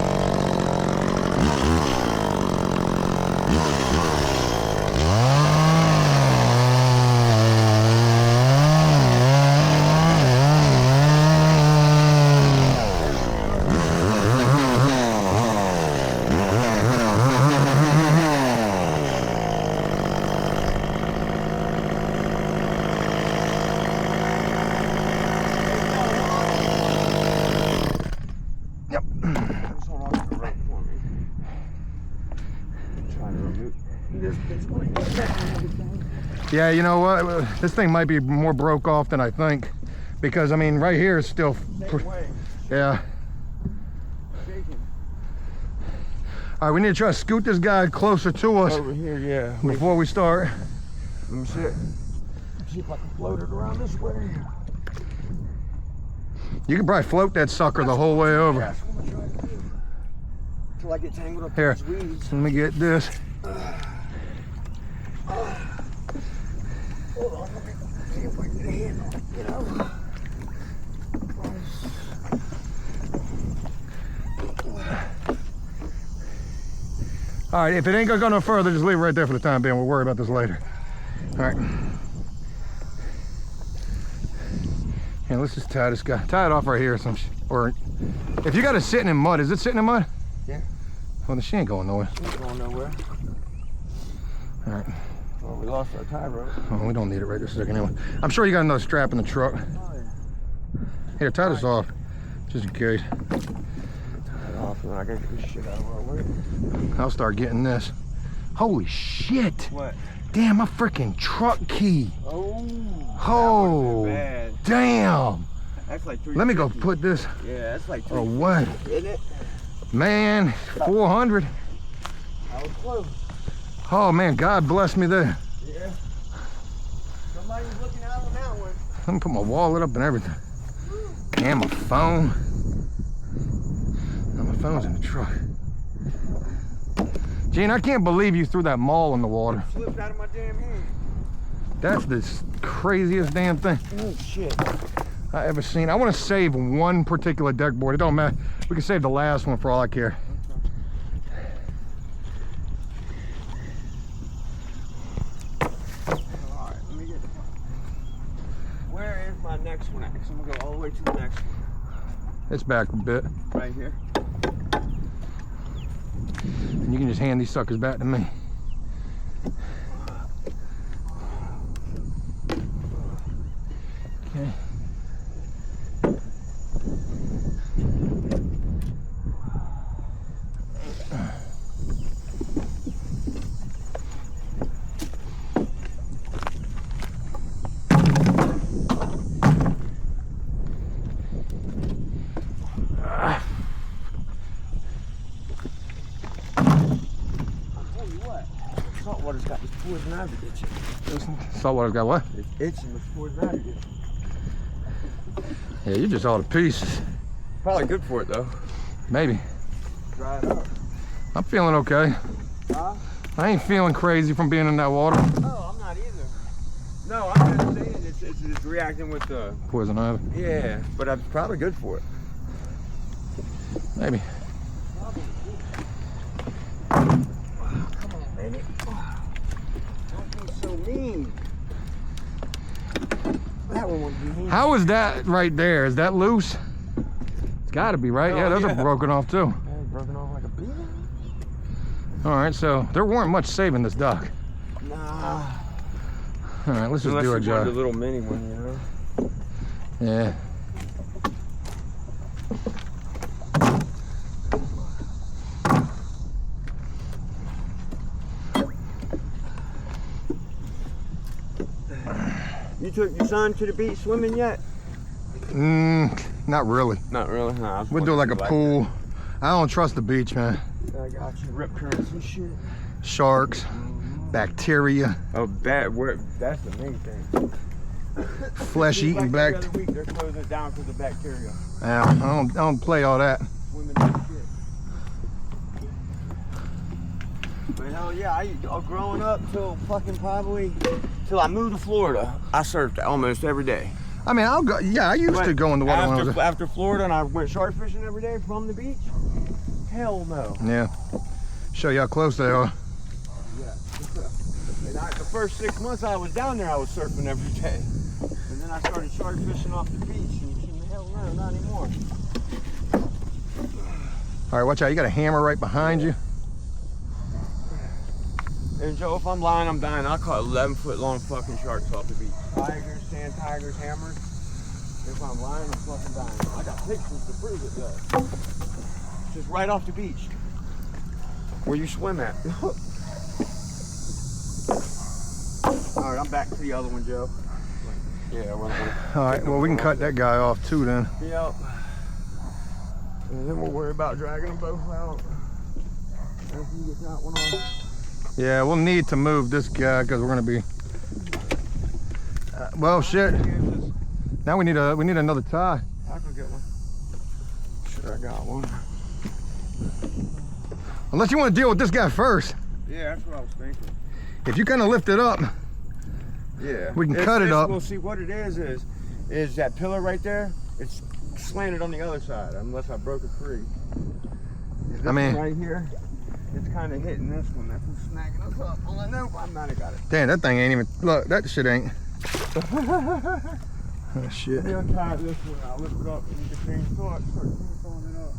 Yeah, you know what? This thing might be more broke off than I think, because I mean, right here is still. Yeah. All right, we need to try to scoot this guy closer to us Over here, yeah. before we start. Let me see it. See if I can float it around this way. You can probably float that sucker the whole way over. That's what I'm trying to do. Until I get tangled up Here, in these weeds. let me get this. Hold on, let me see if I can get a hand on it, you know? All right, if it ain't gonna go no further, just leave it right there for the time being. We'll worry about this later. All right. Yeah, let's just tie this guy. Tie it off right here, or if you got it sitting in mud, is it sitting in mud? Yeah. Well, then she ain't going nowhere. She ain't going nowhere. All right. Well, we lost our tie rope. Oh, we don't need it right this second anyway. I'm sure you got another strap in the truck. Oh, yeah. Here, tie this off, just in case. Off, and I gotta get this shit out of our way. I'll start getting this. Holy shit! What? Damn, my freaking truck key. Oh. Oh, Bad. damn. That's like $350. Let me go put this Yeah, that's like $350, away. isn't it? Man, 400. I was close. Oh man, God bless me there. Yeah. Somebody's looking out on that one. Let me put my wallet up and everything. And my phone. Now my phone's in the truck. Gene, I can't believe you threw that maul in the water. Slipped out of my damn hand. That's the craziest damn thing Oh shit. I ever seen. I want to save one particular deck board. It don't matter. We can save the last one for all I care. Alright, let me get the phone. Where is my next one at? Because I'm gonna go all the way to the next one. It's back a bit. Right here. And you can just hand these suckers back to me. Okay. Saltwater's got this poison ivy itching. Saltwater's got what? It's itching with poison ivy itching. Yeah, you're just all to pieces. Probably good for it though. Maybe. Dry it up. I'm feeling okay. Huh? I ain't feeling crazy from being in that water. No, I'm not either. No, I'm just saying it's reacting with the Poison ivy. yeah, but I'm probably good for it. Maybe. Come on, baby. Don't be so mean. That one would be mean. How is that right there? Is that loose? It's got to be, right? Oh, yeah, those yeah. are broken off too. Yeah, broken off like a bean. All right, so there weren't much saving this dock. Nah. All right, let's just Unless do our you wanted job. a little mini one, you know. Yeah. You took your son to the beach swimming yet? Not really. Not really. Nah, We'll do like a pool. I don't trust the beach, man. I got you. Rip currents and shit. Sharks, bacteria, Oh, that's the main thing. flesh-eating Like back. every other week, they're closing it down because of bacteria. I don't play all that. Swimming and shit. But hell yeah, growing up till fucking probably till I moved to Florida, I surfed almost every day. I mean, I'll go. Yeah, I used to go in the water when I was. After Florida, and I went shark fishing every day from the beach. Hell no. Yeah. Show you how close they are. Yeah. And the first 6 months I was down there, I was surfing every day. And then I started shark fishing off the beach, and hell no, not anymore. All right, watch out. You got a hammer right behind you. And Joe, if I'm lying, I'm dying. I caught 11-foot long fucking sharks off the beach. Tigers, sand tigers, hammers. If I'm lying, I'm fucking dying. I got pictures to prove it though. Just right off the beach. Where you swim at. Alright, I'm back to the other one, Joe. Yeah, All right, well, we can cut that guy off too then. Yep. And then we'll worry about dragging them both out. After you get that one off. Yeah, we'll need to move this guy because we're gonna be. Well, shit. Now we need another tie. I can get one. Sure, I got one. Unless you want to deal with this guy first. Yeah, that's what I was thinking. If you kind of lift it up, Yeah. we can cut it up. We'll see what it is that pillar right there. It's slanted on the other side, unless I broke it free. I mean, one right here, it's kind of hitting this one. That's what's snagging us up. I'm like, nope, I might have got it. damn, that thing ain't even. Look, that shit ain't. Oh, shit. Let me untie this one. I'll lift it up and the same thought. Start throwing it up.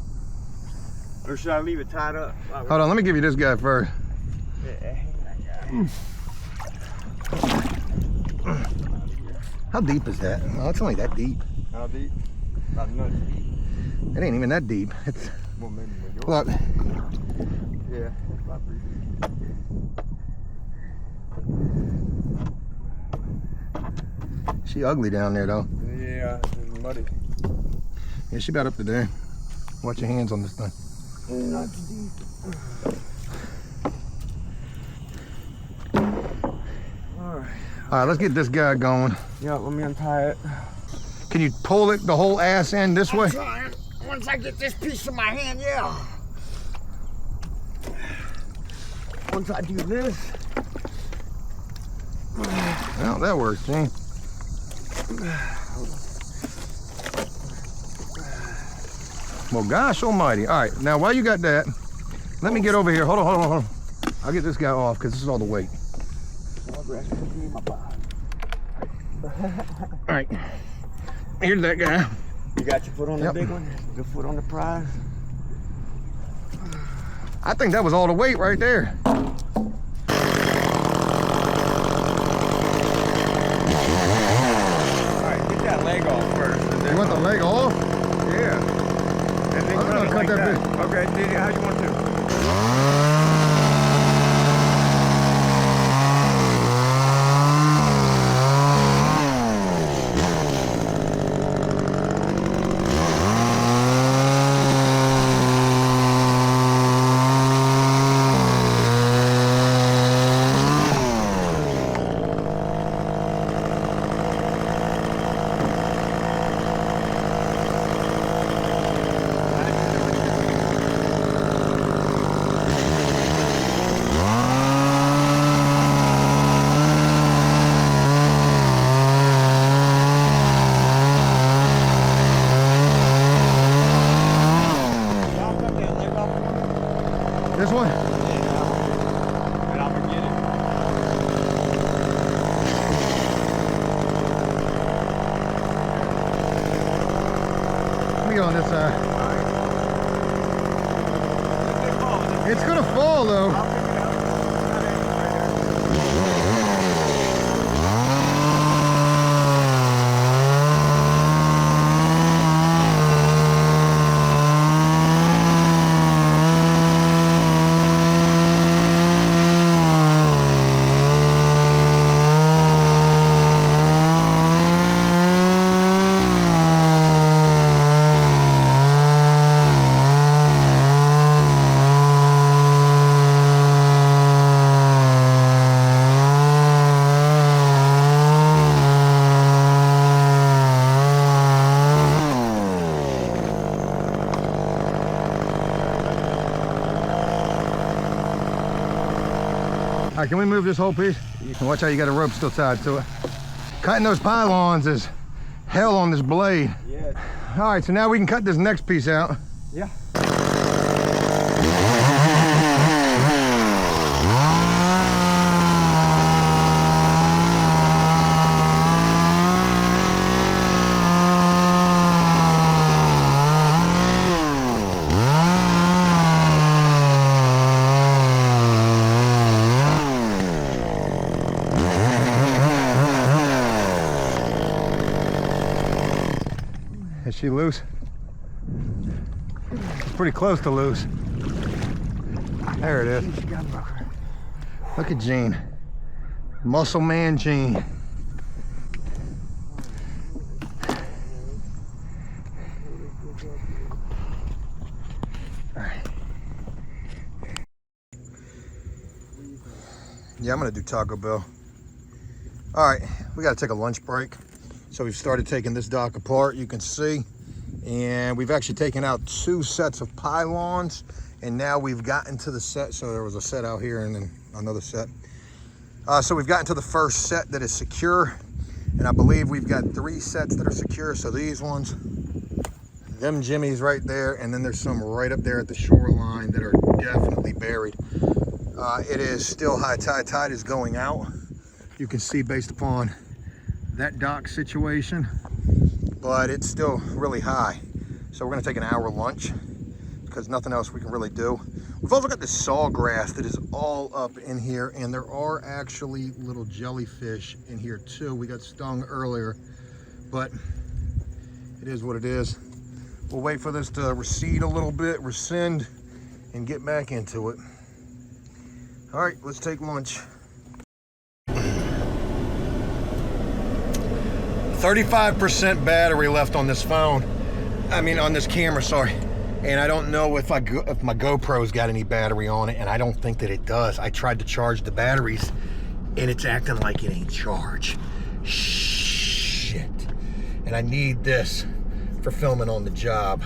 Or should I leave it tied up? Hold on, let me give you this guy first. How deep is that? Oh, it's only that deep. How deep? About nuts deep. It ain't even that deep. It's. Well, maybe with yours. Look. Yeah, it's about 3 feet. She ugly down there though. Yeah, it's muddy. Yeah, she about up to there. Watch your hands on this thing. Not deep. All right, let's get this guy going. Yeah, let me untie it. Can you pull it the whole ass end this way? Trying. Once I get this piece in my hand, yeah. Once I do this. Well, that works, Gene. Well, gosh almighty. All right, now while you got that, let me get over here. Hold on. I'll get this guy off because this is all the weight. All right, here's that guy. You got your foot on the Yep. big one? Your foot on the prize? I think that was all the weight right there. Alright, get that leg off first. And then You want the leg off? Yeah. And then I'm gonna cut it cut like that that. Okay, Didi, how you want to? you on this side. It's gonna fall though. All right, can we move this whole piece? And watch how you got a rope still tied to it. Cutting those pylons is hell on this blade. Yeah. All right, so now we can cut this next piece out. Yeah. Is she loose? It's pretty close to loose. There it is. Look at Gene. Muscle man Gene. All right. Yeah, I'm gonna do Taco Bell. All right, we gotta take a lunch break. So we've started taking this dock apart, you can see, and we've actually taken out 2 sets of pylons, and now we've gotten to the set. So there was a set out here and then another set. So we've gotten to the first set that is secure, and I believe we've got 3 sets that are secure. So these ones, them jimmies right there, and then there's some right up there at the shoreline that are definitely buried. It is still high tide. Tide is going out. You can see based upon that dock situation, but it's still really high. So we're gonna take an hour lunch because nothing else we can really do. We've also got this sawgrass that is all up in here, and there are actually little jellyfish in here too. We got stung earlier, but it is what it is. We'll wait for this to recede a little bit, rescind, and get back into it. All right, let's take lunch. 35% battery left on this phone. I mean, on this camera, sorry. And I don't know if my GoPro's got any battery on it, and I don't think that it does. I tried to charge the batteries, and it's acting like it ain't charged. Shit. And I need this for filming on the job.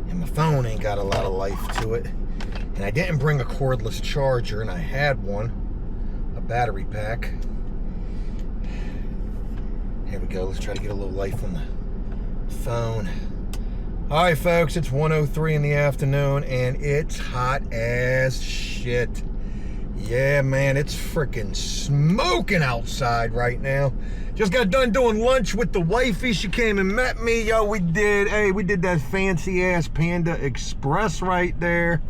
And my phone ain't got a lot of life to it. And I didn't bring a cordless charger, and I had one, a battery pack. Here we go, let's try to get a little life on the phone. All right, folks, it's 1:03 in the afternoon, and it's hot as shit. Yeah, man, it's freaking smoking outside right now. Just got done doing lunch with the wifey. She came and met me. Yo, we did that fancy ass Panda Express right there.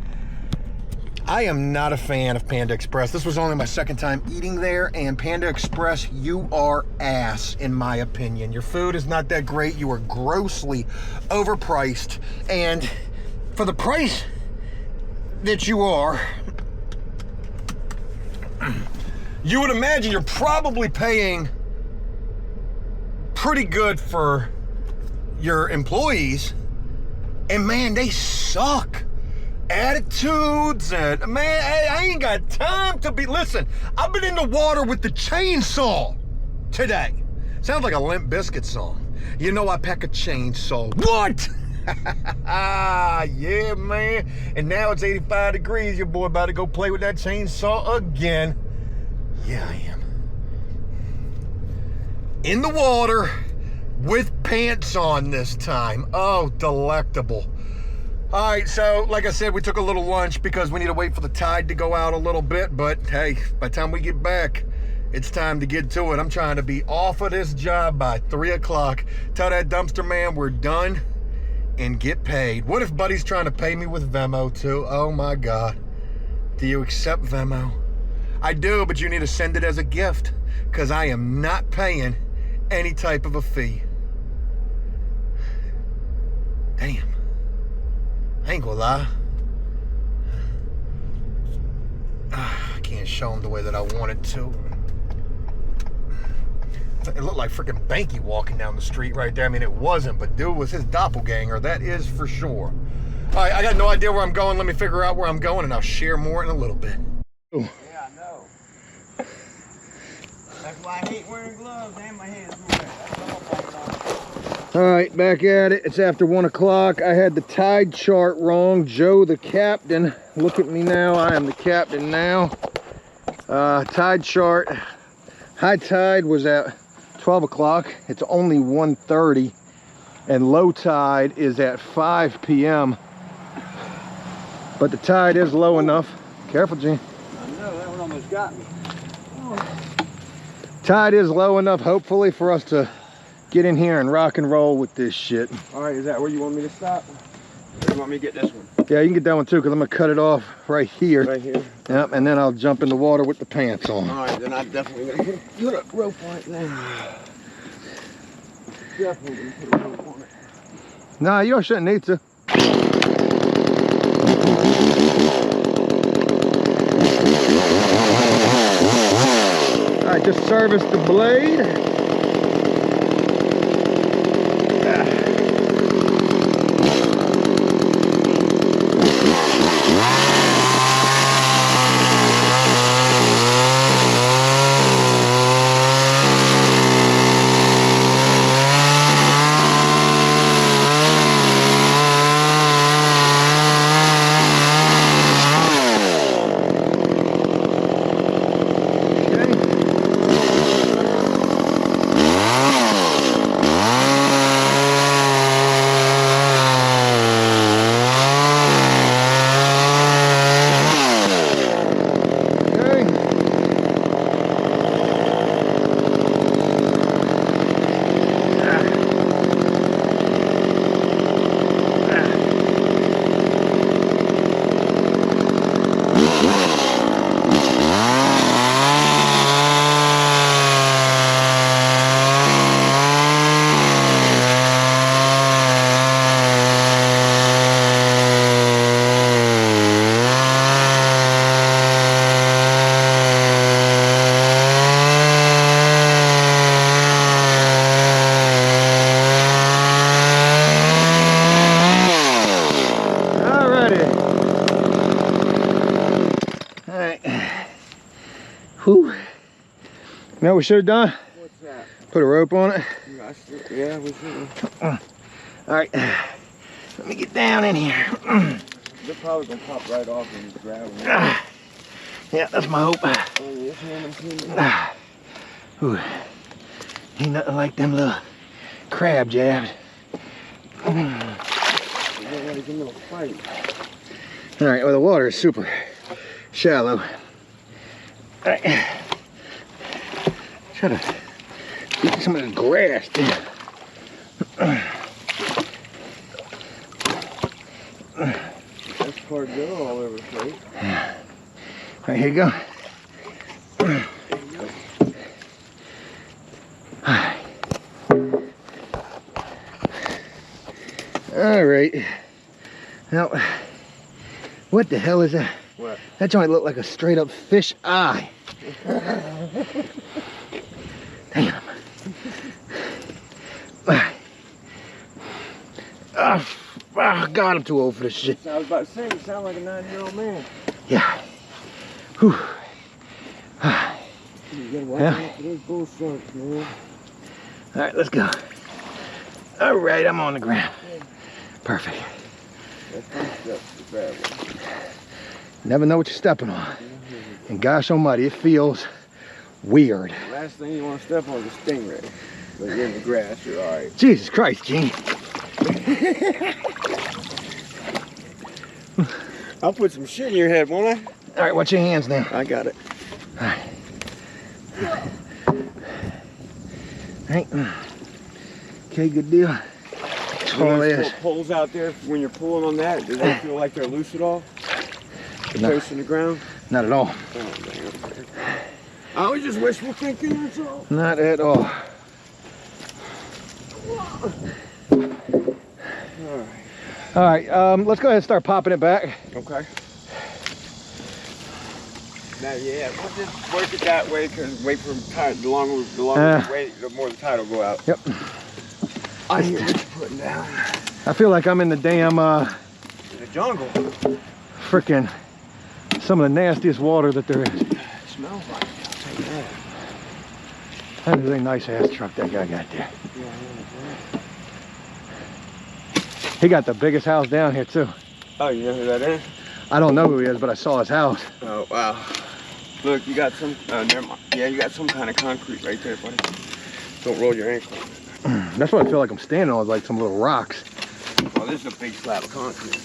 I am not a fan of Panda Express. This was only my 2nd time eating there, and Panda Express, you are ass, in my opinion. Your food is not that great. You are grossly overpriced, and for the price that you are, you would imagine you're probably paying pretty good for your employees, and man, they suck. Attitudes, and man, I ain't got time to be. Listen, I've been in the water with the chainsaw today. Sounds like a Limp Bizkit song. You know I pack a chainsaw. What? Yeah, man. And now it's 85 degrees. Your boy about to go play with that chainsaw again. Yeah, I am. In the water with pants on this time. Oh, delectable. All right, so like I said, we took a little lunch because we need to wait for the tide to go out a little bit, but hey, by the time we get back, It's time to get to it. I'm trying to be off of this job by 3 o'clock. Tell that dumpster man we're done and get paid. What if Buddy's trying to pay me with Venmo too? Oh my God. Do you accept Venmo? I do, but you need to send it as a gift because I am not paying any type of a fee. Damn. I ain't gonna lie. I can't show him the way that I wanted to. It looked like freaking Banky walking down the street right there. I mean, it wasn't, but dude was his doppelganger. That is for sure. All right, I got no idea where I'm going. Let me figure out where I'm going, and I'll share more in a little bit. Yeah, I know. That's why I hate wearing gloves and my hands are wet. That's all. All right, back at it. It's after 1 o'clock. I had the tide chart wrong. Joe, the captain. Look at me now. I am the captain now. Tide chart. High tide was at 12 o'clock. It's only 1:30. And low tide is at 5 p.m. But the tide is low enough. Careful, Gene. I know, that one almost got me. Tide is low enough, hopefully, for us to get in here and rock and roll with this shit. All right, is that where you want me to stop? Or you want me to get this one? Yeah, you can get that one too, because I'm going to cut it off right here. Right here? Yep, and then I'll jump in the water with the pants on. All right, then I'm definitely going to put a rope on it now. Definitely going to put a rope on it. Nah, you shouldn't need to. All right, just service the blade. Whew. You know what we should have done? What's that? Put a rope on it. Yeah, we should. All right, let me get down in here. They're probably going to pop right off and just grab them. Yeah, that's my hope. Oh, yes, man, Ooh. Ain't nothing like them little crab jabs. All right, well, the water is super shallow. All right. Try to get some of the grass there. That's hard to go all over the place. Yeah. All right, here you go. All right. Now, what the hell is that? What? That joint looked like a straight up fish eye. Damn. Oh, God, I'm too old for this shit. I was about to say, you sound like a 9-year-old man. Yeah. Whew. You gotta watch Yeah. out for those bull sharks, man. All right, let's go. All right, I'm on the ground. Perfect. That's my steps to grab one. Never know what you're stepping on. And gosh almighty, it feels weird. The last thing you want to step on is a stingray. But you're in the grass, you're all right. Jesus Christ, Gene. I'll put some shit in your head, won't I? All right, watch your hands now. I got it. All right. Hey. Okay, good deal. That's all it is. Poles out there, when you're pulling on that, does it feel like they're loose at all? Close in the ground? Not at all. Oh, dang. I was just wishful thinking, that's all. Not at all. All right, let's go ahead and start popping it back. Okay. Now, yeah, we'll just work it that way, because wait for the tide. The longer we wait, the more the tide will go out. Yep. I hear what you're putting down. I feel like I'm in the damn, In the jungle. freaking, some of the nastiest water that there is. It smells like it, I'll tell you that. That is a nice ass truck that guy got there. He got the biggest house down here too. Oh, you know who that is? I don't know who he is, but I saw his house. Oh, wow. Look, you got some, never mind. Yeah, you got some kind of concrete right there, buddy. Don't roll your ankle. That's what I feel like I'm standing on, like some little rocks. Oh, this is a big slab of concrete.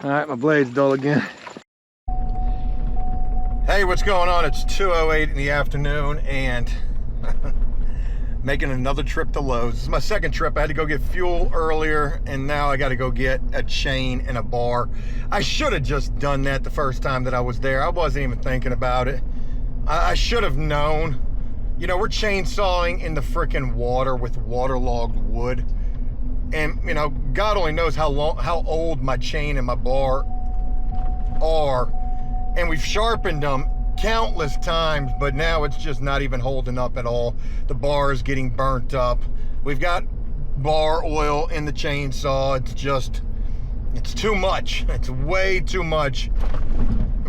All right, my blade's dull again. Hey, what's going on? It's 2:08 in the afternoon and making another trip to Lowe's. This is my second trip. I had to go get fuel earlier and now I got to go get a chain and a bar. I should have just done that the first time that I was there. I wasn't even thinking about it. I should have known. You know, we're chainsawing in the freaking water with waterlogged wood. And, you know, God only knows how old my chain and my bar are. And we've sharpened them countless times, but now it's just not even holding up at all. The bar is getting burnt up. We've got bar oil in the chainsaw. It's too much. It's way too much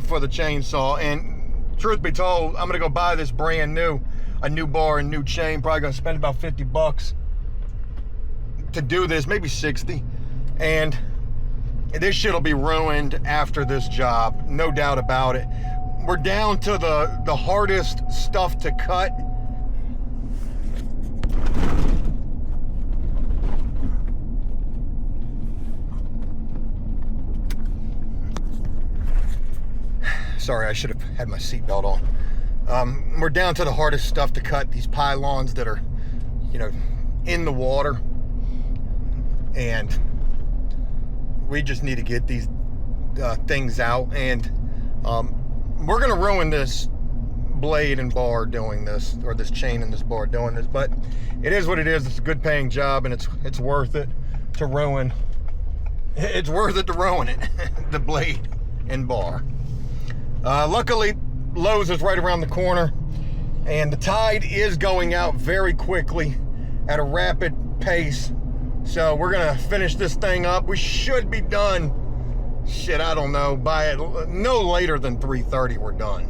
for the chainsaw. And truth be told, I'm gonna go buy this brand new, a new bar and new chain. Probably gonna spend about 50 bucks to do this, maybe 60. And this shit will be ruined after this job, no doubt about it. We're down to the hardest stuff to cut. Sorry, I should have had my seatbelt on. We're down to the hardest stuff to cut, these pylons that are, you know, in the water. And we just need to get these things out, and we're gonna ruin this blade and bar doing this, or this chain and this bar doing this, but it is what it is. It's a good paying job, and it's worth it to ruin. It's worth it to ruin it. The blade and bar. Luckily, Lowe's is right around the corner, and the tide is going out very quickly at a rapid pace. So we're gonna finish this thing up. We should be done, shit, I don't know, by no later than 3:30 we're done.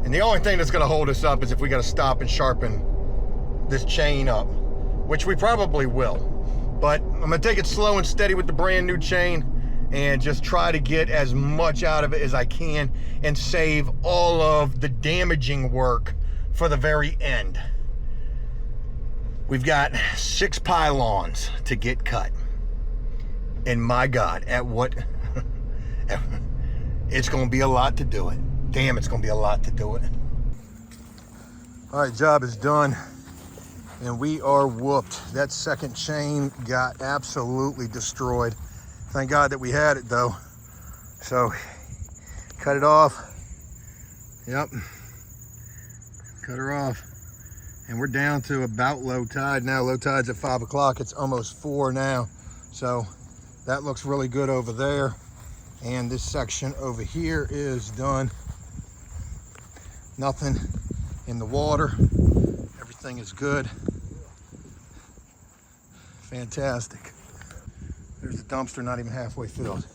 And the only thing that's gonna hold us up is if we gotta stop and sharpen this chain up, which we probably will. But I'm gonna take it slow and steady with the brand new chain and just try to get as much out of it as I can and save all of the damaging work for the very end. We've got 6 pylons to get cut. And my God, at what, it's gonna be a lot to do it. Damn, it's gonna be a lot to do it. All right, job is done. And we are whooped. That second chain got absolutely destroyed. Thank God that we had it though. So, cut it off. Yep, cut her off. And we're down to about low tide now. Low tide's at 5 o'clock. It's almost 4 now. So that looks really good over there. And this section over here is done. Nothing in the water. Everything is good. Fantastic. There's the dumpster, not even halfway filled.